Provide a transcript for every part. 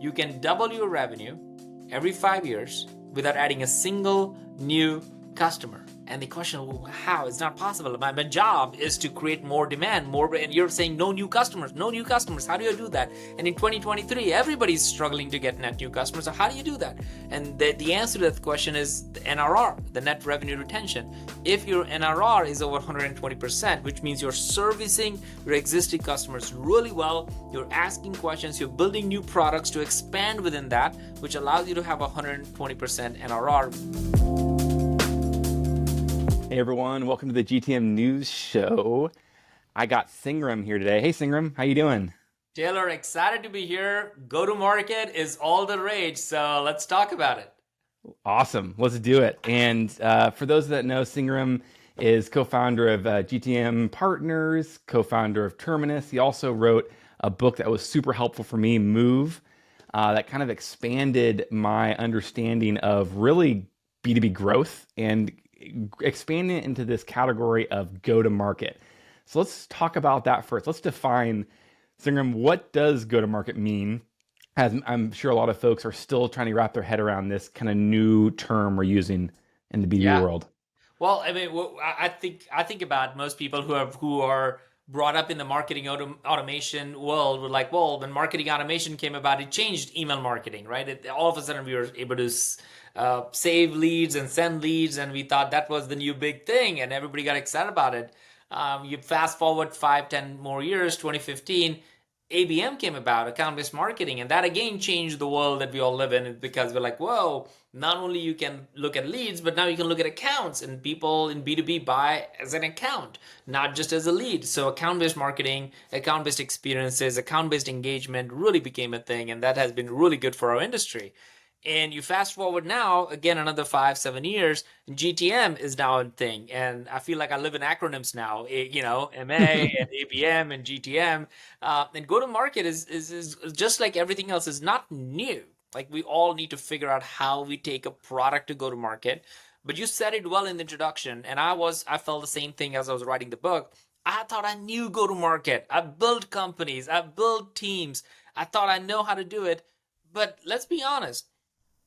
you can double your revenue every 5 years without adding a single new customer. And the question, well, how? It's not possible. My job is to create more demand, and you're saying no new customers, no new customers. How do you do that? And in 2023, everybody's struggling to get net new customers. So how do you do that? And the answer to that question is the NRR, the net revenue retention. If your NRR is over 120%, which means you're servicing your existing customers really well, you're asking questions, you're building new products to expand within that, which allows you to have 120% NRR. Hey everyone, welcome to the GTM News Show. I got Sangram here today. Hey Sangram, how you doing? Taylor, excited to be here. Go-to-market is all the rage, so let's talk about it. Awesome, let's do it. And for those that know, Sangram is co-founder of GTM Partners, co-founder of Terminus. He also wrote a book that was super helpful for me, Move, that kind of expanded my understanding of really B2B growth and expanding it into this category of go-to-market. So let's talk about that first. Let's define, Sangram, what does go-to-market mean? As I'm sure a lot of folks are still trying to wrap their head around this kind of new term we're using in the B2B world. Well, I mean, I think about most people who are brought up in the marketing automation world were like, well, when marketing automation came about, it changed email marketing, right? All of a sudden, we were able to save leads and send leads, and we thought that was the new big thing, and everybody got excited about it. You fast forward 5-10 more years, 2015, ABM came about, account-based marketing, and that again changed the world that we all live in, because we're like, whoa, not only you can look at leads, but now you can look at accounts, and people in B2B buy as an account, not just as a lead. So account-based marketing, account-based experiences, account-based engagement really became a thing, and that has been really good for our industry. And you fast forward now, again, another 5-7 years, GTM is now a thing. And I feel like I live in acronyms now, MA and ABM and GTM. And go-to-market is just like everything else, is not new. Like, we all need to figure out how we take a product to go-to-market. But you said it well in the introduction, and I felt the same thing as I was writing the book. I thought I knew go-to-market. I built companies. I built teams. I thought I know how to do it. But let's be honest.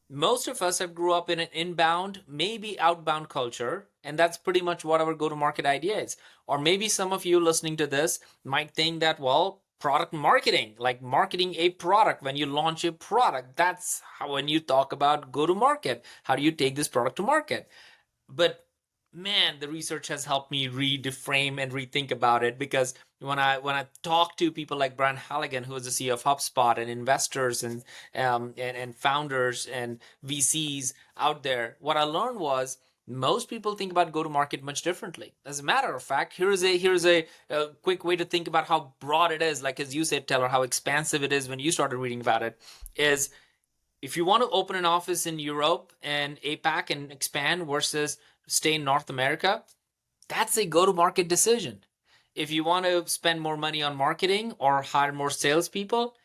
Most of us have grew up in an inbound, maybe outbound culture, and that's pretty much what our go-to-market idea is. Or maybe some of you listening to this might think that, well, product marketing, like marketing a product, when you launch a product, that's how, when you talk about go-to-market, how do you take this product to market? But man, the research has helped me reframe and rethink about it, because when I talk to people like Brian Halligan, who is the CEO of HubSpot, and investors and founders and VCs out there, what I learned was most people think about go-to-market much differently. As a matter of fact, here's a quick way to think about how broad it is. Like, as you said, Taylor, how expansive it is when you started reading about it, is if you want to open an office in Europe and APAC and expand versus stay in North America, that's a go-to-market decision. If you want to spend more money on marketing or hire more salespeople,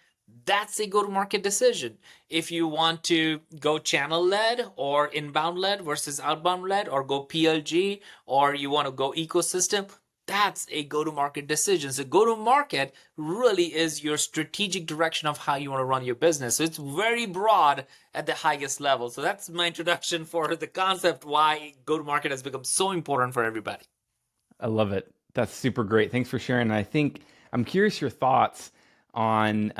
that's a go-to-market decision. If you want to go channel-led or inbound-led versus outbound-led, or go PLG, or you want to go ecosystem, that's a go-to-market decision. So go-to-market really is your strategic direction of how you want to run your business. So it's very broad at the highest level. So that's my introduction for the concept why go-to-market has become so important for everybody. I love it. That's super great. Thanks for sharing. And I think I'm curious your thoughts on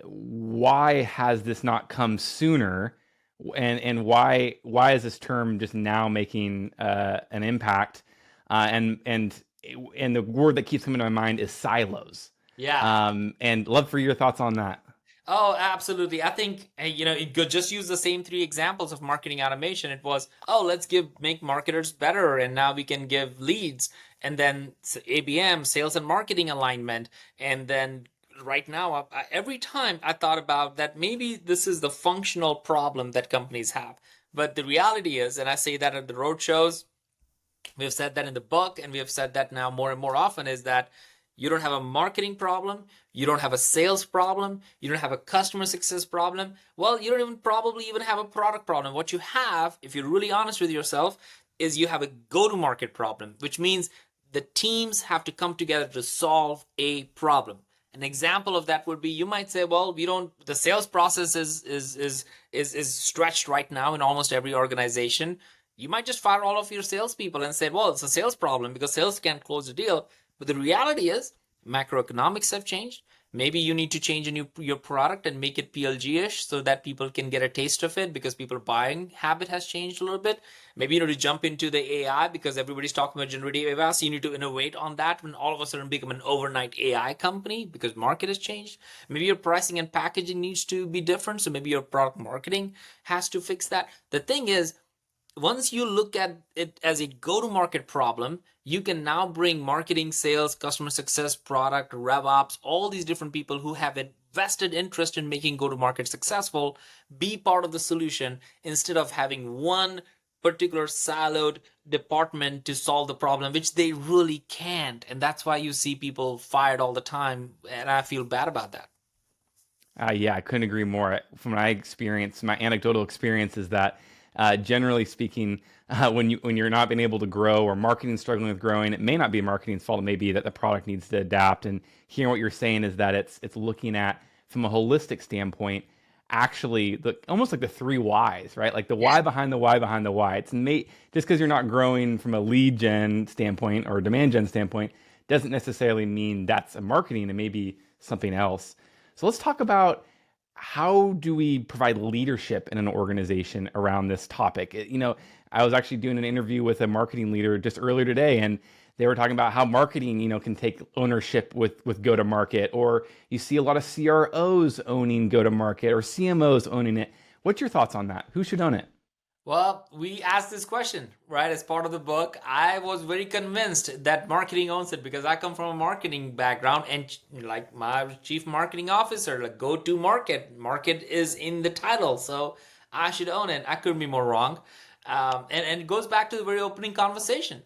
why has this not come sooner, and why is this term just now making an impact? And the word that keeps coming to my mind is silos. Yeah. And love for your thoughts on that. Oh, absolutely. I think, it could just use the same 3 examples of marketing automation. It was, let's make marketers better, and now we can give leads, and then ABM, sales and marketing alignment. And then right now, every time I thought about that, maybe this is the functional problem that companies have. But the reality is, and I say that at the road shows, we've said that in the book, and we have said that now more and more often, is that you don't have a marketing problem, you don't have a sales problem, you don't have a customer success problem. Well, you don't probably even have a product problem. What you have, if you're really honest with yourself, is you have a go-to-market problem, which means the teams have to come together to solve a problem. An example of that would be, you might say, well, we don't, the sales process is stretched right now in almost every organization. You might just fire all of your salespeople and say, well, it's a sales problem because sales can't close a deal. But the reality is macroeconomics have changed. Maybe you need to change your product and make it PLG-ish so that people can get a taste of it, because people's buying habit has changed a little bit. Maybe you need to jump into the AI because everybody's talking about generative AI. So you need to innovate on that when all of a sudden become an overnight AI company because market has changed. Maybe your pricing and packaging needs to be different. So maybe your product marketing has to fix that. The thing is, once you look at it as a go-to-market problem, you can now bring marketing, sales, customer success, product, rev ops, all these different people who have a vested interest in making go-to-market successful be part of the solution, instead of having one particular siloed department to solve the problem, which they really can't. And that's why you see people fired all the time. And I feel bad about that. Yeah, I couldn't agree more. From my experience, my anecdotal experience is that, generally speaking, when you're not being able to grow or marketing struggling with growing, it may not be marketing's fault. It may be that the product needs to adapt. And hearing what you're saying is that it's looking at, from a holistic standpoint, actually almost like the three whys, right? Like the why behind the why behind the why. Just because you're not growing from a lead gen standpoint or a demand gen standpoint doesn't necessarily mean that's a marketing. It may be something else. So let's talk about, how do we provide leadership in an organization around this topic? I was actually doing an interview with a marketing leader just earlier today, and they were talking about how marketing, can take ownership with go to market, or you see a lot of CROs owning go to market or CMOs owning it. What's your thoughts on that? Who should own it? Well, we asked this question, right, as part of the book. I was very convinced that marketing owns it because I come from a marketing background, and like my chief marketing officer, like go to market, market is in the title, so I should own it. I couldn't be more wrong. And it goes back to the very opening conversation.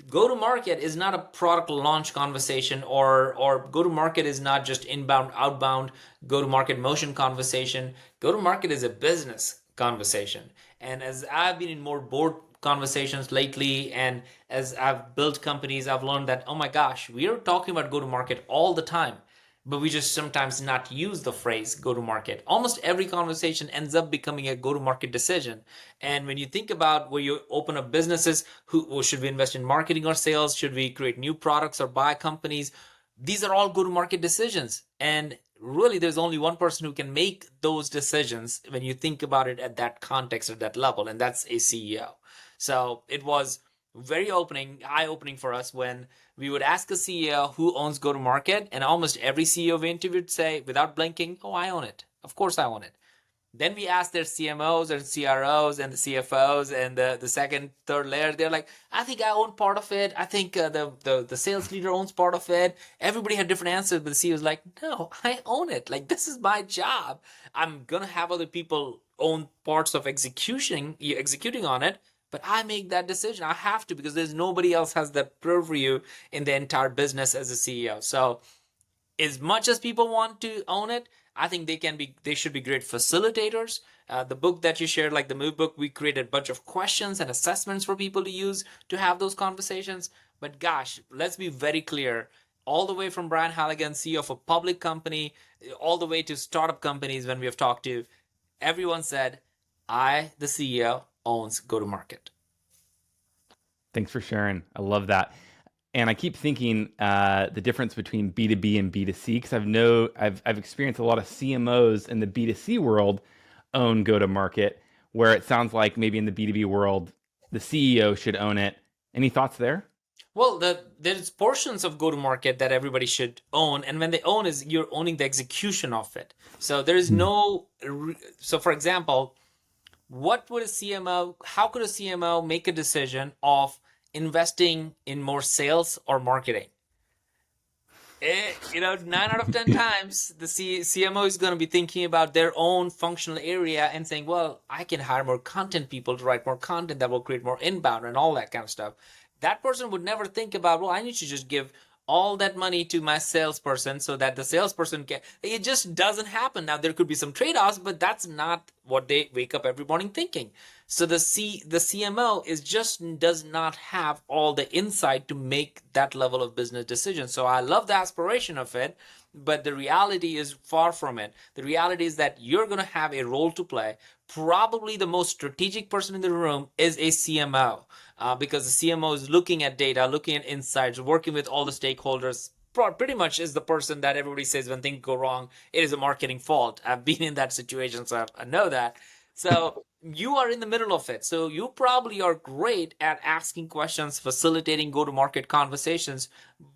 Go to market is not a product launch conversation, or go to market is not just inbound, outbound, go to market motion conversation. Go to market is a business conversation. And as I've been in more board conversations lately, and as I've built companies, I've learned that, oh my gosh, we are talking about go to market all the time, but we just sometimes not use the phrase go to market. Almost every conversation ends up becoming a go to market decision. And when you think about where you open up businesses, who should we invest in marketing or sales? Should we create new products or buy companies? These are all go to market decisions. And really, there's only one person who can make those decisions when you think about it at that context, at that level, and that's a CEO. So it was very eye-opening for us when we would ask a CEO who owns go-to-market, and almost every CEO we interviewed would say, without blinking, oh, I own it. Of course I own it. Then we ask their CMOs and CROs and the CFOs and the second, third layer. They're like, I think I own part of it. I think the sales leader owns part of it. Everybody had different answers, but the CEO was like, no, I own it. Like, this is my job. I'm gonna have other people own parts of executing on it, but I make that decision. I have to, because there's nobody else has that purview in the entire business as a CEO. So as much as people want to own it, I think they should be great facilitators. The book that you shared, like the Move book, we created a bunch of questions and assessments for people to use to have those conversations. But gosh, let's be very clear. All the way from Brian Halligan, CEO of a public company, all the way to startup companies, when we have talked to, everyone said, I, the CEO, owns go to market. Thanks for sharing. I love that. And I keep thinking, the difference between B2B and B2C, because I've experienced a lot of CMOs in the B2C world own go to market, where it sounds like maybe in the B2B world, the CEO should own it. Any thoughts there? Well, there's portions of go to market that everybody should own, and when they own, is you're owning the execution of it. So there is no. So, for example, what would a CMO? How could a CMO make a decision of investing in more sales or marketing? 9 out of 10 times the CMO is going to be thinking about their own functional area and saying, well, I can hire more content people to write more content that will create more inbound and all that kind of stuff. That person would never think about, well, I need to just give all that money to my salesperson so that the salesperson can. It just doesn't happen. Now, there could be some trade-offs, but that's not what they wake up every morning thinking. So the CMO does not have all the insight to make that level of business decision. So I love the aspiration of it, but the reality is far from it. The reality is that you're going to have a role to play. Probably the most strategic person in the room is a CMO, because the CMO is looking at data, looking at insights, working with all the stakeholders. Pretty much is the person that everybody says when things go wrong, it is a marketing fault. I've been in that situation, so I know that. So you are in the middle of it. So you probably are great at asking questions, facilitating go to market conversations.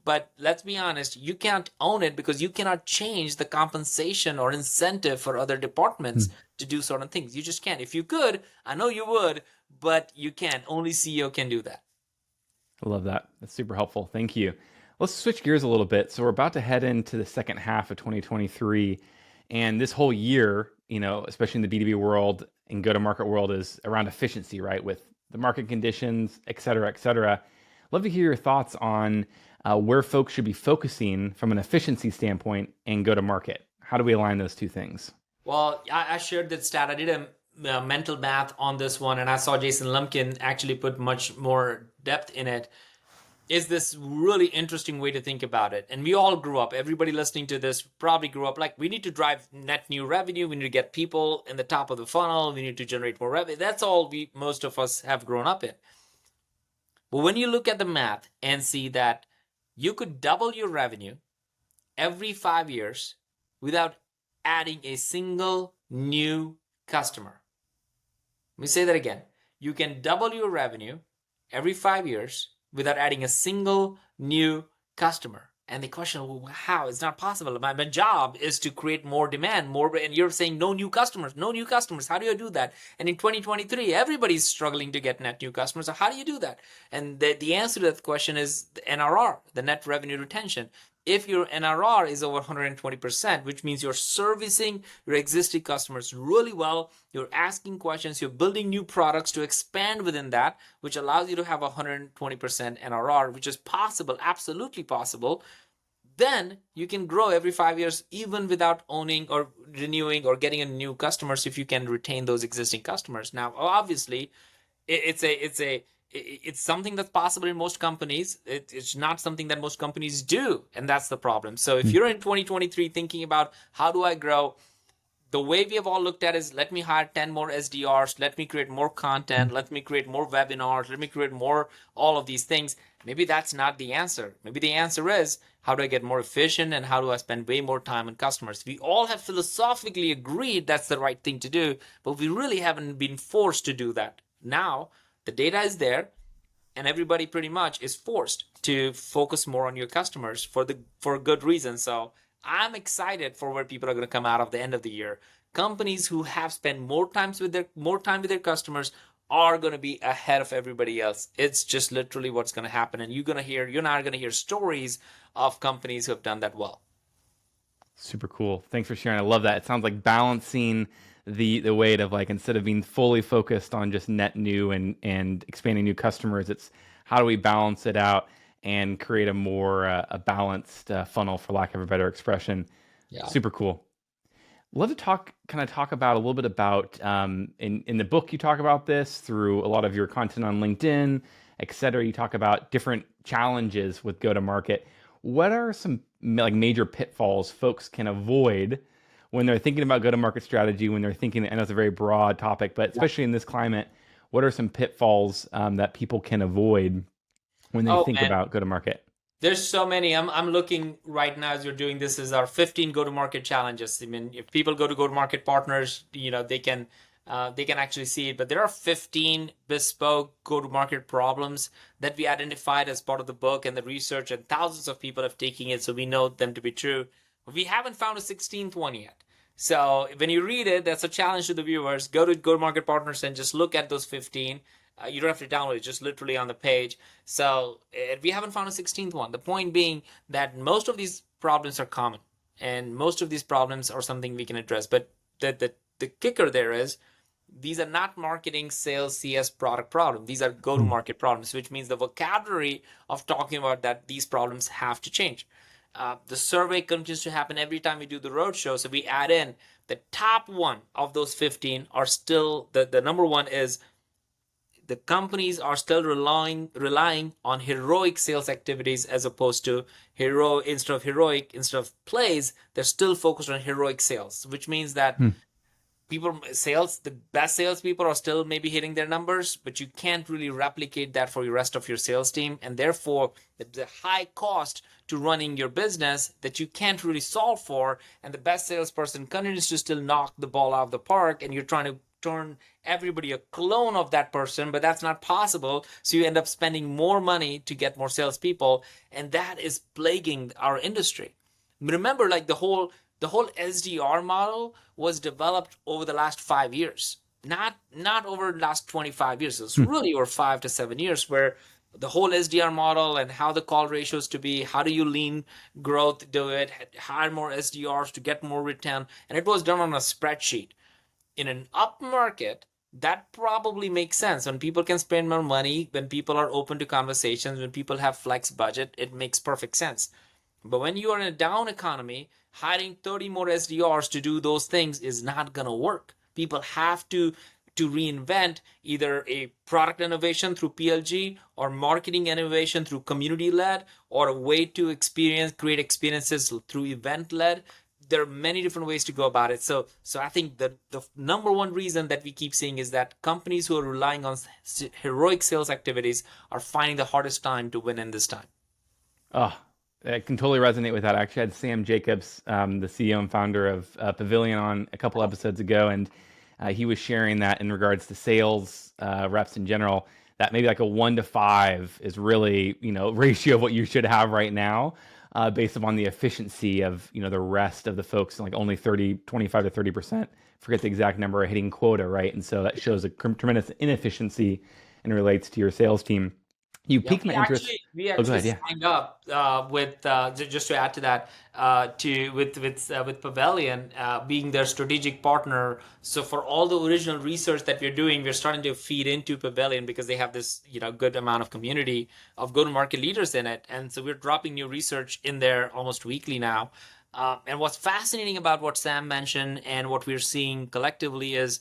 But let's be honest, you can't own it because you cannot change the compensation or incentive for other departments to do certain things. You just can't. If you could, I know you would, but you can't. Only CEO can do that. I love that. That's super helpful. Thank you. Let's switch gears a little bit. So we're about to head into the second half of 2023, and this whole year, especially in the B2B world and go-to-market world, is around efficiency, right? With the market conditions, et cetera, et cetera. Love to hear your thoughts on where folks should be focusing from an efficiency standpoint and go-to-market. How do we align those two things? Well, I shared that stat. I did a mental math on this one, and I saw Jason Lumpkin actually put much more depth in it. Is this really interesting way to think about it? And we all grew up. Everybody listening to this probably grew up like, we need to drive net new revenue. We need to get people in the top of the funnel. We need to generate more revenue. That's all most of us have grown up in. But when you look at the math and see that you could double your revenue every 5 years without adding a single new customer. Let me say that again. You can double your revenue every 5 years without adding a single new customer. And the question, well, how? It's not possible. My job is to create more demand, more, and you're saying no new customers, no new customers. How do you do that? And in 2023, everybody's struggling to get net new customers. So how do you do that? And the answer to that question is the NRR, the net revenue retention. If your NRR is over 120%, which means you're servicing your existing customers really well, you're asking questions, you're building new products to expand within that, which allows you to have 120% NRR, which is possible, absolutely possible, then you can grow every 5 years even without owning or renewing or getting a new customers if you can retain those existing customers. Now, obviously, it's something that's possible in most companies. It's not something that most companies do, and that's the problem. So if you're in 2023 thinking about how do I grow, the way we have all looked at is, let me hire 10 more SDRs, let me create more content, let me create more webinars, let me create more all of these things. Maybe that's not the answer. Maybe the answer is, how do I get more efficient and how do I spend way more time on customers? We all have philosophically agreed that's the right thing to do, but we really haven't been forced to do that. Now, the data is there, and everybody pretty much is forced to focus more on your customers for good reason. So I'm excited for where people are going to come out of the end of the year. Companies who have spent more time with their customers are going to be ahead of everybody else. It's just literally what's going to happen, and you're not going to hear stories of companies who have done that well. Super cool. Thanks for sharing. I love that. It sounds like balancing the weight of, like, instead of being fully focused on just net new and expanding new customers, it's how do we balance it out and create a more a balanced funnel, for lack of a better expression. Yeah. Super cool. Love to talk about a little bit about in the book you talk about this through a lot of your content on LinkedIn, et cetera. You talk about different challenges with go to market. What are some like major pitfalls folks can avoid when they're thinking about go to market strategy? When they're thinking, I know it's a very broad topic, but especially in this climate, what are some pitfalls that people can avoid when they think about go to market? There's so many. I'm looking right now as you're doing this is our 15 go-to-market challenges. I mean, if people go to go-to-market partners, they can actually see it. But there are 15 bespoke go-to-market problems that we identified as part of the book and the research, and thousands of people have taken it, so we know them to be true. But we haven't found a 16th one yet. So when you read it, that's a challenge to the viewers. Go to go-to-market partners and just look at those 15. You don't have to download it, just literally on the page. So we haven't found a 16th one. The point being that most of these problems are common, and most of these problems are something we can address. But the kicker there is, these are not marketing, sales, CS product problems. These are go-to-market problems, which means the vocabulary of talking about that these problems have to change. The survey continues to happen every time we do the roadshow. So we add in the top one of those 15 are still the number one is the companies are still relying on heroic sales activities as opposed to instead of plays, they're still focused on heroic sales, which means that Hmm. the best salespeople are still maybe hitting their numbers, but you can't really replicate that for the rest of your sales team. And therefore, the high cost to running your business that you can't really solve for. And the best salesperson continues to still knock the ball out of the park, and you're trying to turn everybody a clone of that person, but that's not possible. So you end up spending more money to get more salespeople, and that is plaguing our industry. Remember, like the whole SDR model was developed over the last 5 years, not over the last 25 years. It's Hmm. really over 5 to 7 years where the whole SDR model and how the call ratios to be, how do you lean growth do it, hire more SDRs to get more return, and it was done on a spreadsheet. In an up market, that probably makes sense. When people can spend more money, when people are open to conversations, when people have flex budget, it makes perfect sense. But when you are in a down economy, hiring 30 more SDRs to do those things is not going to work. People have to reinvent either a product innovation through PLG or marketing innovation through community led or a way to create experiences through event led. There are many different ways to go about it. So I think the number one reason that we keep seeing is that companies who are relying on heroic sales activities are finding the hardest time to win in this time. Oh, I can totally resonate with that. I actually had Sam Jacobs, the CEO and founder of Pavilion, on a couple episodes ago, and he was sharing that in regards to sales reps in general, that maybe like a 1 to 5 is really, ratio of what you should have right now, based upon the efficiency of, the rest of the folks, like only 25 to 30%, forget the exact number, are hitting quota, right? And so that shows a tremendous inefficiency and relates to your sales team. You Yeah, piqued my interest. we Oh, go actually ahead. Yeah. signed up with just to add to that to with Pavilion being their strategic partner. So for all the original research that we're doing, we're starting to feed into Pavilion because they have this good amount of community of go-to-market leaders in it, and so we're dropping new research in there almost weekly now. And what's fascinating about what Sam mentioned and what we're seeing collectively is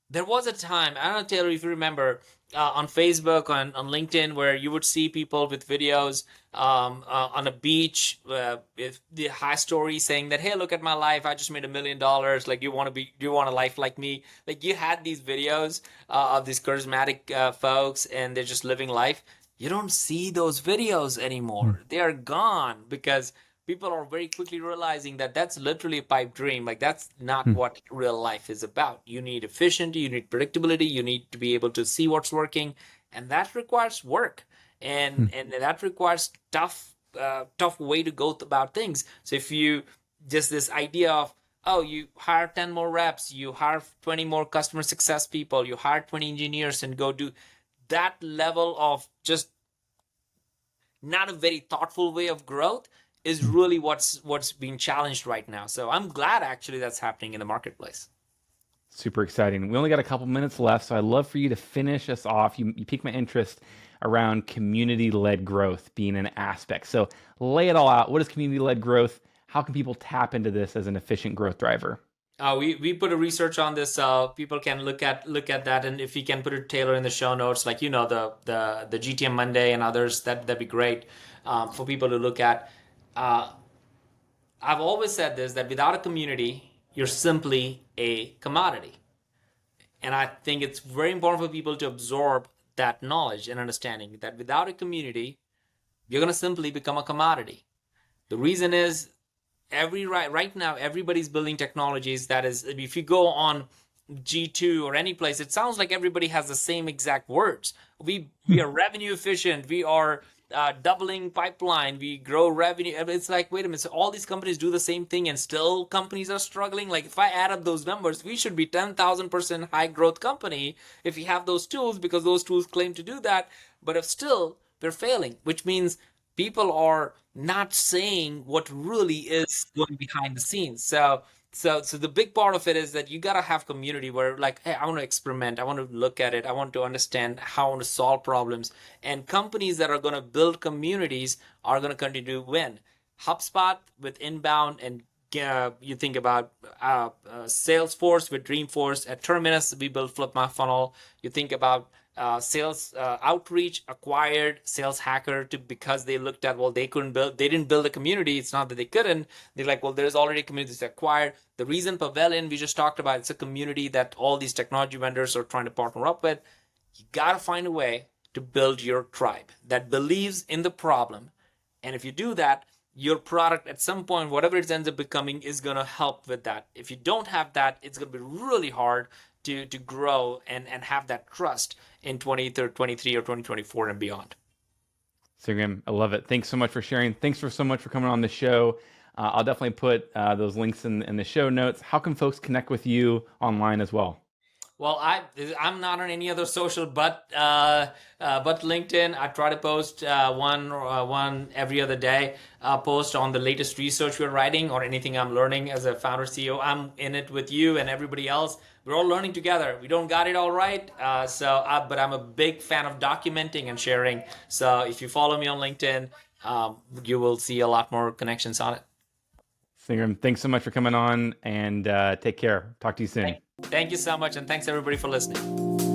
there was a time, I don't know, Taylor, if you remember, on Facebook, on LinkedIn, where you would see people with videos on a beach with the high story saying that, hey, look at my life. I just made $1 million. Like, do you want a life like me? Like, you had these videos of these charismatic folks and they're just living life. You don't see those videos anymore. They are gone because people are very quickly realizing that that's literally a pipe dream. Like that's not Hmm. what real life is about. You need efficiency, you need predictability, you need to be able to see what's working, and that requires work, Hmm. and that requires tough way to go about things. So if you just this idea of oh, you hire 10 more reps, you hire 20 more customer success people, you hire 20 engineers and go do that level of just not a very thoughtful way of growth is Hmm. really what's being challenged right now. So I'm glad actually that's happening in the marketplace. Super exciting. We only got a couple minutes left, so I'd love for you to finish us off. You piqued my interest around community-led growth being an aspect. So lay it all out. What is community-led growth? How can people tap into this as an efficient growth driver? We put a research on this. People can look at that, and if we can put it Taylor in the show notes, like the GTM Monday and others, that'd be great for people to look at. Uh, I've always said this that without a community, you're simply a commodity. And I think it's very important for people to absorb that knowledge and understanding that without a community, you're going to simply become a commodity. The reason is right now everybody's building technologies that is if you go on G2 or any place, it sounds like everybody has the same exact words. We are revenue efficient. We are doubling pipeline. We grow revenue. It's like, wait a minute. So all these companies do the same thing, and still companies are struggling. Like if I add up those numbers, we should be 10,000% high growth company if we have those tools because those tools claim to do that. But if still we're failing, which means people are not saying what really is going behind the scenes. So the big part of it is that you gotta have community where like, hey, I want to experiment, I want to look at it, I want to understand how I want to solve problems. And companies that are gonna build communities are gonna continue to win. HubSpot with inbound and you think about Salesforce with Dreamforce at Terminus, we build Flip My Funnel. You think about sales outreach acquired Sales Hacker to because they looked at, well, they didn't build a community. It's not that they couldn't. They're like, well, there's already communities acquired. The reason Pavilion we just talked about, it's a community that all these technology vendors are trying to partner up with. You gotta find a way to build your tribe that believes in the problem, and if you do that, your product at some point, whatever it ends up becoming, is going to help with that. If you don't have that, it's going to be really hard to grow and have that trust in 2023 or 2024 and beyond. Sangram, I love it. Thanks so much for sharing. Thanks so much for coming on the show. I'll definitely put those links in the show notes. How can folks connect with you online as well? Well, I'm not on any other social but LinkedIn. I try to post one every other day. Post on the latest research we're writing or anything I'm learning as a founder CEO. I'm in it with you and everybody else. We're all learning together. We don't got it all right, but I'm a big fan of documenting and sharing. So if you follow me on LinkedIn, you will see a lot more connections on it. Sangram, thanks so much for coming on, and take care. Talk to you soon. Thank you so much, and thanks everybody for listening.